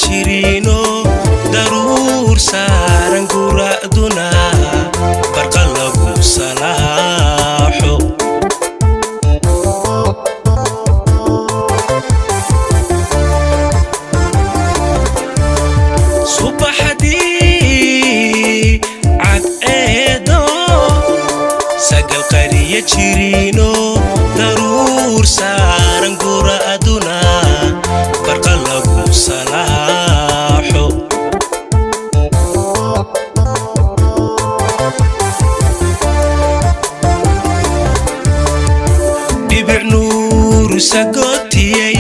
jirino daruur saaran guraaduna barqa lagu salaaxo subaxdii cad eedo sagal qariya jirino daruur saaran guraaduna barqa lagu salaaxo dhibic nuur sagotiyay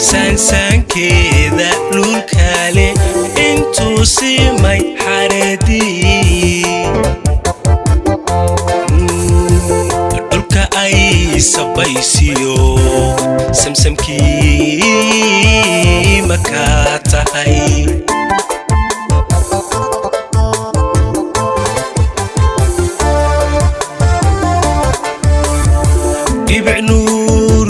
saansaankeeda dhulkale intuu simay xareedii dhulka ay sabaysiyo samsamkii makaa tahay dhibic nuur